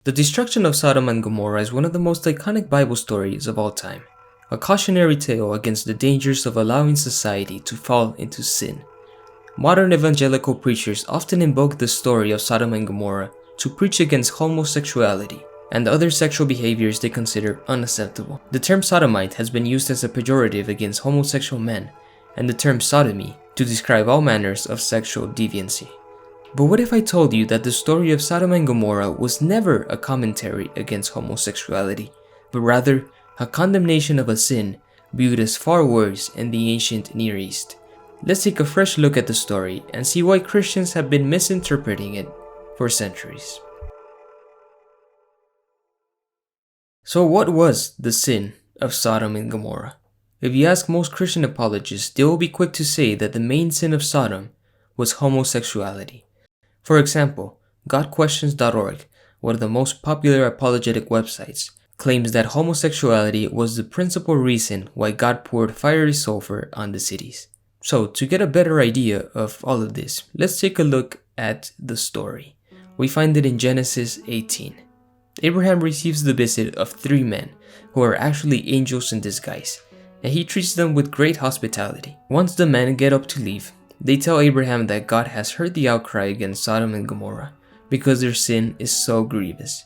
The destruction of Sodom and Gomorrah is one of the most iconic Bible stories of all time, a cautionary tale against the dangers of allowing society to fall into sin. Modern evangelical preachers often invoke the story of Sodom and Gomorrah to preach against homosexuality and other sexual behaviors they consider unacceptable. The term sodomite has been used as a pejorative against homosexual men, and the term sodomy to describe all manners of sexual deviancy. But what if I told you that the story of Sodom and Gomorrah was never a commentary against homosexuality, but rather a condemnation of a sin viewed as far worse in the ancient Near East? Let's take a fresh look at the story and see why Christians have been misinterpreting it for centuries. So what was the sin of Sodom and Gomorrah? If you ask most Christian apologists, they will be quick to say that the main sin of Sodom was homosexuality. For example, GodQuestions.org, one of the most popular apologetic websites, claims that homosexuality was the principal reason why God poured fiery sulfur on the cities. So, to get a better idea of all of this, let's take a look at the story. We find it in Genesis 18. Abraham receives the visit of 3 men who are actually angels in disguise, and he treats them with great hospitality. Once the men get up to leave, they tell Abraham that God has heard the outcry against Sodom and Gomorrah because their sin is so grievous.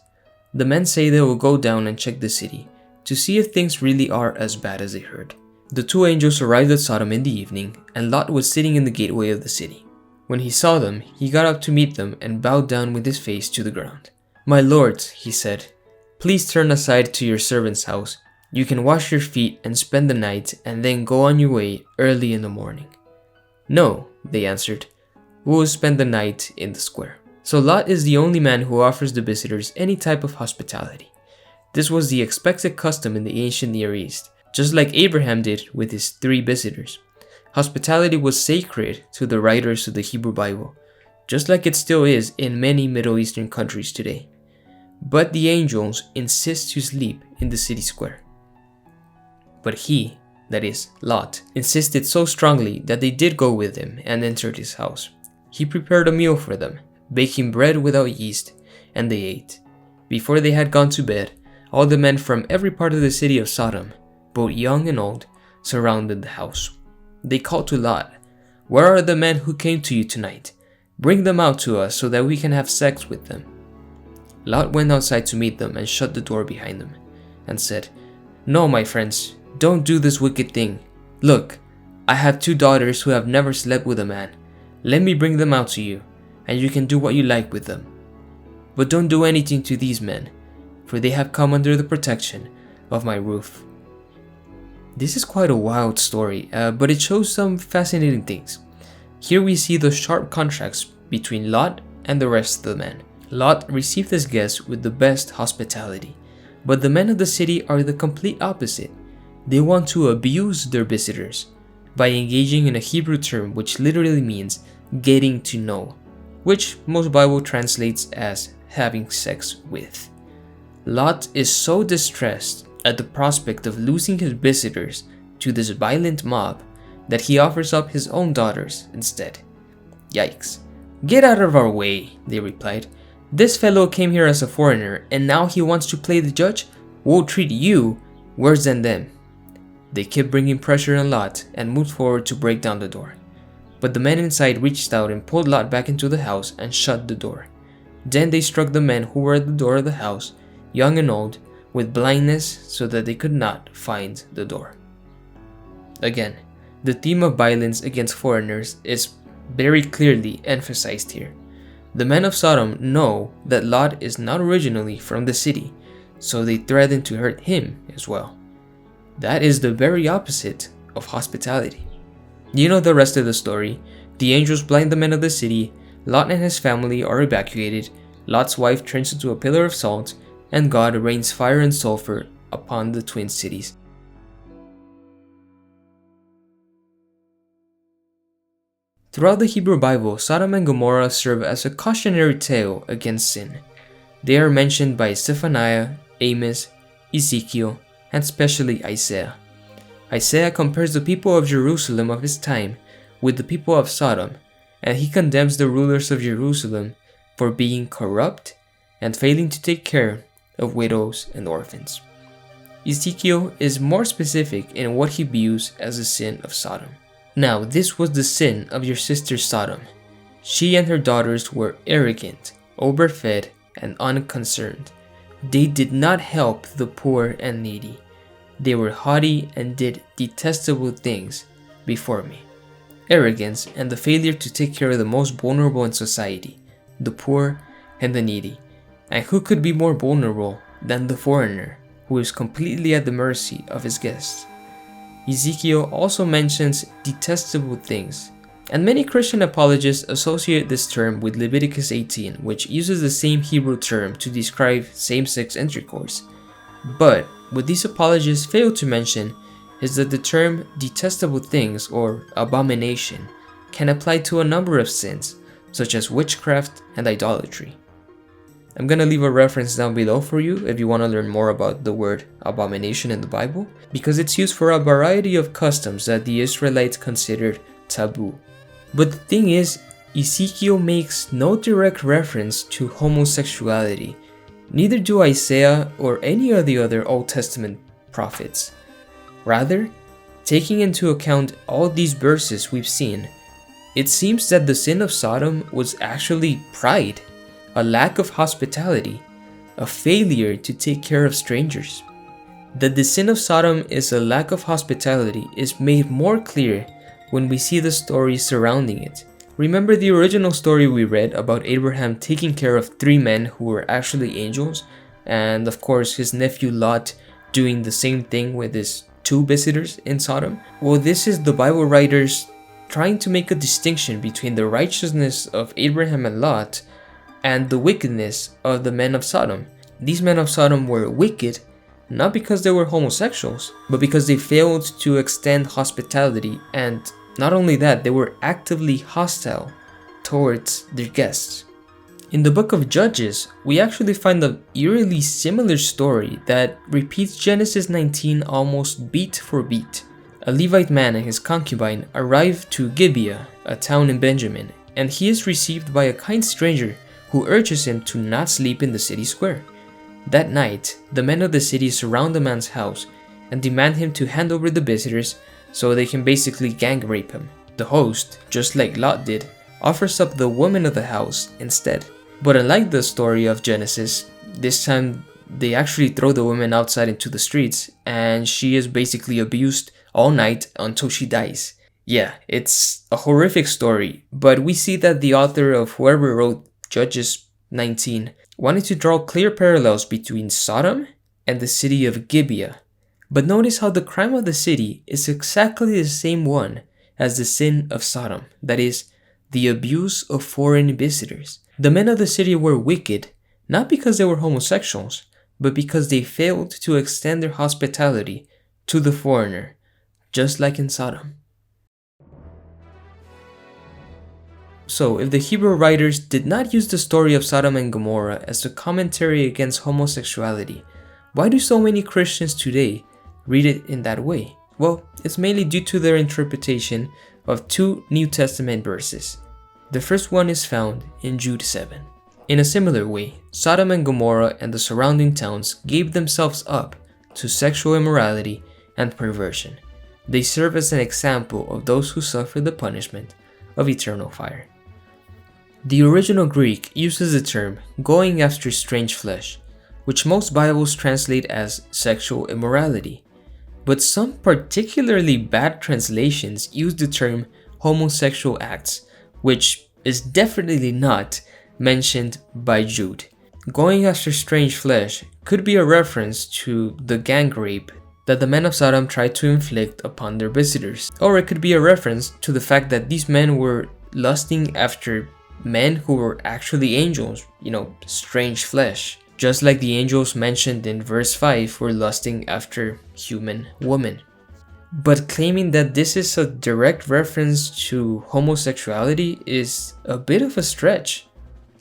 The men say they will go down and check the city to see if things really are as bad as they heard. The 2 angels arrived at Sodom in the evening, and Lot was sitting in the gateway of the city. When he saw them, he got up to meet them and bowed down with his face to the ground. "My lords," he said, "please turn aside to your servant's house. You can wash your feet and spend the night and then go on your way early in the morning." "No," they answered, "we will spend the night in the square." So Lot is the only man who offers the visitors any type of hospitality. This was the expected custom in the ancient Near East, just like Abraham did with his 3 visitors. Hospitality was sacred to the writers of the Hebrew Bible, just like it still is in many Middle Eastern countries today. But the angels insist to sleep in the city square. But he, that is, Lot, insisted so strongly that they did go with him and entered his house. He prepared a meal for them, baking bread without yeast, and they ate. Before they had gone to bed, all the men from every part of the city of Sodom, both young and old, surrounded the house. They called to Lot, "Where are the men who came to you tonight? Bring them out to us so that we can have sex with them." Lot went outside to meet them and shut the door behind them, and said, "No, my friends, don't do this wicked thing. Look, I have 2 daughters who have never slept with a man. Let me bring them out to you, and you can do what you like with them. But don't do anything to these men, for they have come under the protection of my roof." This is quite a wild story, but it shows some fascinating things. Here we see the sharp contrast between Lot and the rest of the men. Lot received his guests with the best hospitality, but the men of the city are the complete opposite. They want to abuse their visitors by engaging in a Hebrew term which literally means getting to know, which most Bible translates as having sex with. Lot is so distressed at the prospect of losing his visitors to this violent mob that he offers up his own daughters instead. Yikes. "Get out of our way," they replied. "This fellow came here as a foreigner and now he wants to play the judge? We'll treat you worse than them." They kept bringing pressure on Lot and moved forward to break down the door. But the men inside reached out and pulled Lot back into the house and shut the door. Then they struck the men who were at the door of the house, young and old, with blindness so that they could not find the door. Again, the theme of violence against foreigners is very clearly emphasized here. The men of Sodom know that Lot is not originally from the city, so they threaten to hurt him as well. That is the very opposite of hospitality. You know the rest of the story. The angels blind the men of the city, Lot and his family are evacuated, Lot's wife turns into a pillar of salt, and God rains fire and sulfur upon the twin cities. Throughout the Hebrew Bible, Sodom and Gomorrah serve as a cautionary tale against sin. They are mentioned by Zephaniah, Amos, Ezekiel, and especially Isaiah. Isaiah compares the people of Jerusalem of his time with the people of Sodom, and he condemns the rulers of Jerusalem for being corrupt and failing to take care of widows and orphans. Ezekiel is more specific in what he views as the sin of Sodom. Now, this was the sin of your sister Sodom. She and her daughters were arrogant, overfed, and unconcerned. They did not help the poor and needy. They were haughty and did detestable things before me. Arrogance and the failure to take care of the most vulnerable in society, the poor and the needy. And who could be more vulnerable than the foreigner, who is completely at the mercy of his guests? Ezekiel also mentions detestable things, and many Christian apologists associate this term with Leviticus 18, which uses the same Hebrew term to describe same-sex intercourse. But what these apologists fail to mention is that the term detestable things or abomination can apply to a number of sins, such as witchcraft and idolatry. I'm gonna leave a reference down below for you if you want to learn more about the word abomination in the Bible, because it's used for a variety of customs that the Israelites considered taboo. But the thing is, Ezekiel makes no direct reference to homosexuality, neither do Isaiah or any of the other Old Testament prophets. Rather, taking into account all these verses we've seen, it seems that the sin of Sodom was actually pride, a lack of hospitality, a failure to take care of strangers. That the sin of Sodom is a lack of hospitality is made more clear when we see the story surrounding it. Remember the original story we read about Abraham taking care of 3 men who were actually angels, and of course his nephew Lot doing the same thing with his 2 visitors in Sodom? Well, this is the Bible writers trying to make a distinction between the righteousness of Abraham and Lot and the wickedness of the men of Sodom. These men of Sodom were wicked, not because they were homosexuals, but because they failed to extend hospitality, and not only that, they were actively hostile towards their guests. In the book of Judges, we actually find an eerily similar story that repeats Genesis 19 almost beat for beat. A Levite man and his concubine arrive to Gibeah, a town in Benjamin, and he is received by a kind stranger who urges him to not sleep in the city square. That night, the men of the city surround the man's house and demand him to hand over the visitors so they can basically gang rape him. The host, just like Lot did, offers up the woman of the house instead. But unlike the story of Genesis, this time they actually throw the woman outside into the streets and she is basically abused all night until she dies. Yeah, it's a horrific story, but we see that the author of whoever wrote Judges 19 wanted to draw clear parallels between Sodom and the city of Gibeah. But notice how the crime of the city is exactly the same one as the sin of Sodom, that is, the abuse of foreign visitors. The men of the city were wicked, not because they were homosexuals, but because they failed to extend their hospitality to the foreigner, just like in Sodom. So, if the Hebrew writers did not use the story of Sodom and Gomorrah as a commentary against homosexuality, why do so many Christians today read it in that way? Well, it's mainly due to their interpretation of 2 New Testament verses. The first one is found in Jude 7. In a similar way, Sodom and Gomorrah and the surrounding towns gave themselves up to sexual immorality and perversion. They serve as an example of those who suffer the punishment of eternal fire. The original Greek uses the term going after strange flesh, which most Bibles translate as sexual immorality. But some particularly bad translations use the term homosexual acts, which is definitely not mentioned by Jude. Going after strange flesh could be a reference to the gang rape that the men of Sodom tried to inflict upon their visitors. Or it could be a reference to the fact that these men were lusting after men who were actually angels, strange flesh. Just like the angels mentioned in verse 5 were lusting after human women. But claiming that this is a direct reference to homosexuality is a bit of a stretch.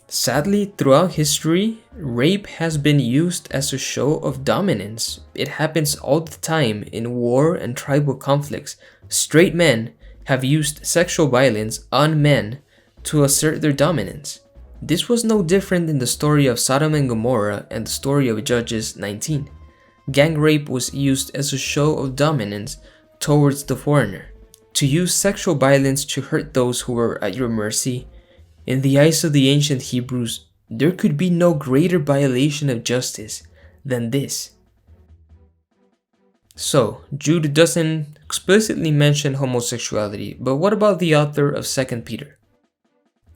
Sadly, throughout history, rape has been used as a show of dominance. It happens all the time in war and tribal conflicts. Straight men have used sexual violence on men to assert their dominance. This was no different in the story of Sodom and Gomorrah and the story of Judges 19. Gang rape was used as a show of dominance towards the foreigner. To use sexual violence to hurt those who were at your mercy, in the eyes of the ancient Hebrews, there could be no greater violation of justice than this. So, Jude doesn't explicitly mention homosexuality, but what about the author of 2 Peter?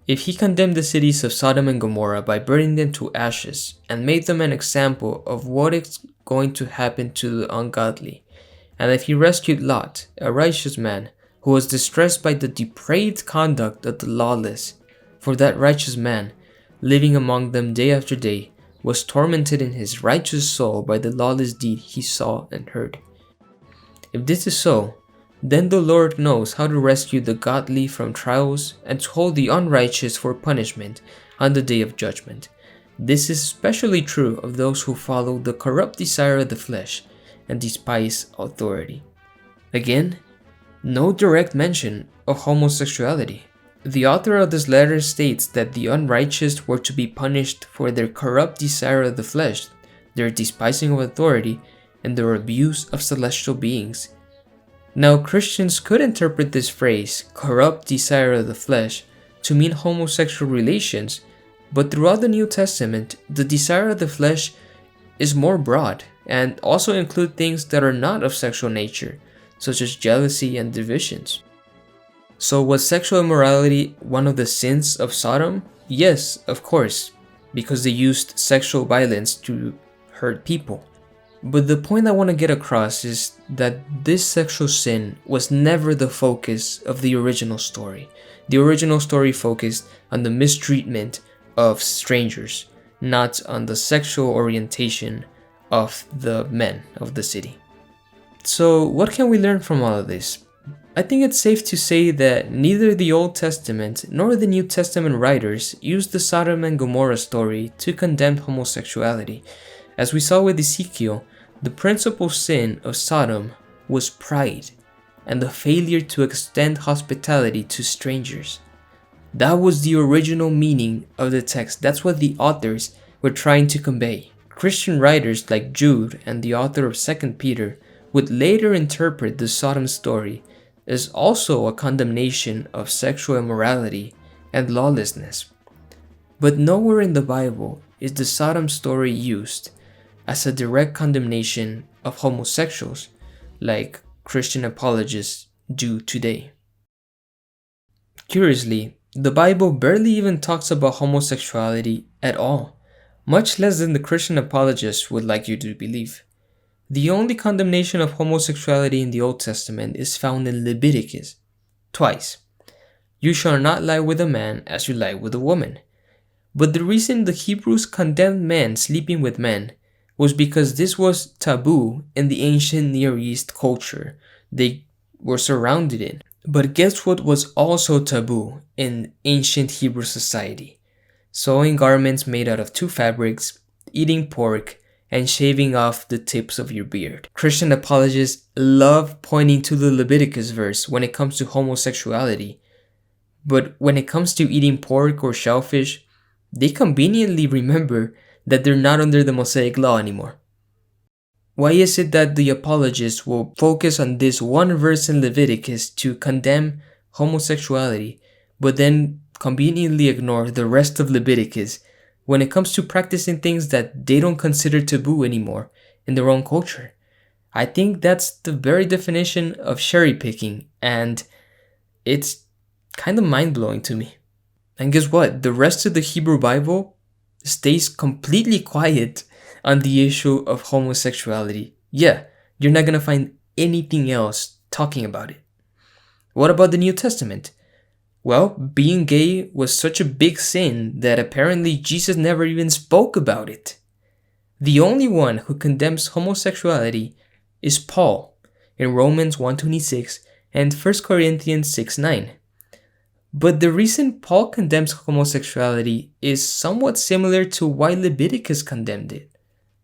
If he condemned the cities of Sodom and Gomorrah by burning them to ashes and made them an example of what is going to happen to the ungodly, and if he rescued Lot, a righteous man, who was distressed by the depraved conduct of the lawless, for that righteous man, living among them day after day, was tormented in his righteous soul by the lawless deed he saw and heard. If this is so, then the Lord knows how to rescue the godly from trials and to hold the unrighteous for punishment on the day of judgment. This is especially true of those who follow the corrupt desire of the flesh and despise authority. Again, no direct mention of homosexuality. The author of this letter states that the unrighteous were to be punished for their corrupt desire of the flesh, their despising of authority, and their abuse of celestial beings. Now, Christians could interpret this phrase, corrupt desire of the flesh, to mean homosexual relations, but throughout the New Testament, the desire of the flesh is more broad and also include things that are not of sexual nature, such as jealousy and divisions. So was sexual immorality one of the sins of Sodom? Yes, of course, because they used sexual violence to hurt people. But the point I want to get across is that this sexual sin was never the focus of the original story. The original story focused on the mistreatment of strangers, not on the sexual orientation of the men of the city. So what can we learn from all of this? I think it's safe to say that neither the Old Testament nor the New Testament writers used the Sodom and Gomorrah story to condemn homosexuality. As we saw with Ezekiel, the principal sin of Sodom was pride and the failure to extend hospitality to strangers. That was the original meaning of the text. That's what the authors were trying to convey. Christian writers like Jude and the author of 2 Peter would later interpret the Sodom story as also a condemnation of sexual immorality and lawlessness. But nowhere in the Bible is the Sodom story used as a direct condemnation of homosexuals like Christian apologists do today. Curiously, the Bible barely even talks about homosexuality at all, much less than the Christian apologists would like you to believe. The only condemnation of homosexuality in the Old Testament is found in Leviticus, twice. You shall not lie with a man as you lie with a woman. But the reason the Hebrews condemned men sleeping with men was because this was taboo in the ancient Near East culture they were surrounded in. But guess what was also taboo in ancient Hebrew society? Sewing garments made out of two fabrics, eating pork, and shaving off the tips of your beard. Christian apologists love pointing to the Leviticus verse when it comes to homosexuality, but when it comes to eating pork or shellfish, they conveniently remember that they're not under the Mosaic law anymore. Why is it that the apologists will focus on this one verse in Leviticus to condemn homosexuality, but then conveniently ignore the rest of Leviticus when it comes to practicing things that they don't consider taboo anymore in their own culture? I think that's the very definition of cherry picking, and it's kind of mind-blowing to me. And guess what? The rest of the Hebrew Bible stays completely quiet on the issue of homosexuality. Yeah, you're not gonna find anything else talking about it. What about the New Testament? Well, being gay was such a big sin that apparently Jesus never even spoke about it. The only one who condemns homosexuality is Paul in Romans 1:26 and 1 Corinthians 6:9. But the reason Paul condemns homosexuality is somewhat similar to why Leviticus condemned it.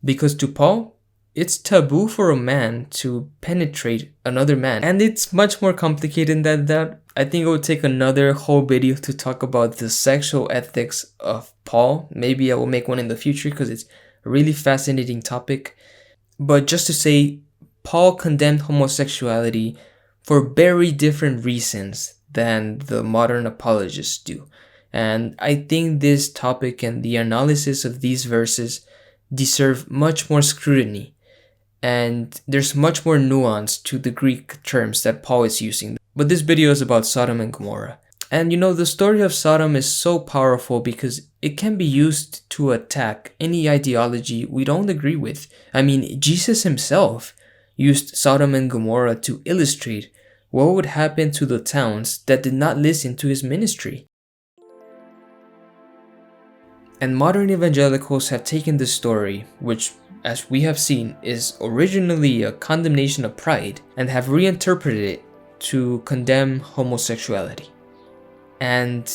Because to Paul, it's taboo for a man to penetrate another man. And it's much more complicated than that. I think it would take another whole video to talk about the sexual ethics of Paul. Maybe I will make one in the future because it's a really fascinating topic. But just to say, Paul condemned homosexuality for very different reasons than the modern apologists do. And I think this topic and the analysis of these verses deserve much more scrutiny. And there's much more nuance to the Greek terms that Paul is using. But this video is about Sodom and Gomorrah. And the story of Sodom is so powerful because it can be used to attack any ideology we don't agree with. I mean, Jesus himself used Sodom and Gomorrah to illustrate what would happen to the towns that did not listen to his ministry. And modern evangelicals have taken this story, which, as we have seen, is originally a condemnation of pride, and have reinterpreted it to condemn homosexuality. And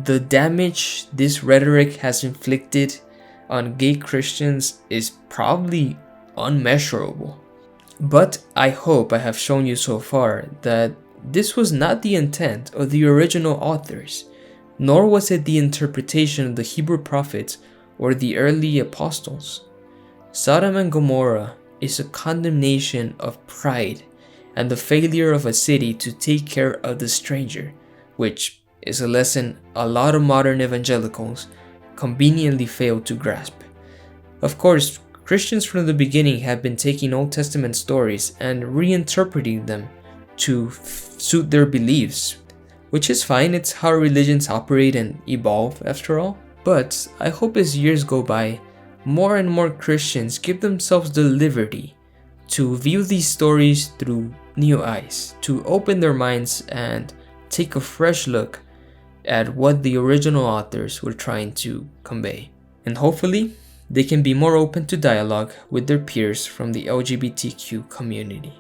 the damage this rhetoric has inflicted on gay Christians is probably unmeasurable. But I hope I have shown you so far that this was not the intent of the original authors, nor was it the interpretation of the Hebrew prophets or the early apostles. Sodom and Gomorrah is a condemnation of pride and the failure of a city to take care of the stranger, which is a lesson a lot of modern evangelicals conveniently fail to grasp. Of course, Christians from the beginning have been taking Old Testament stories and reinterpreting them to suit their beliefs, which is fine. It's how religions operate and evolve after all. But I hope as years go by, more and more Christians give themselves the liberty to view these stories through new eyes, to open their minds and take a fresh look at what the original authors were trying to convey. And hopefully, they can be more open to dialogue with their peers from the LGBTQ community.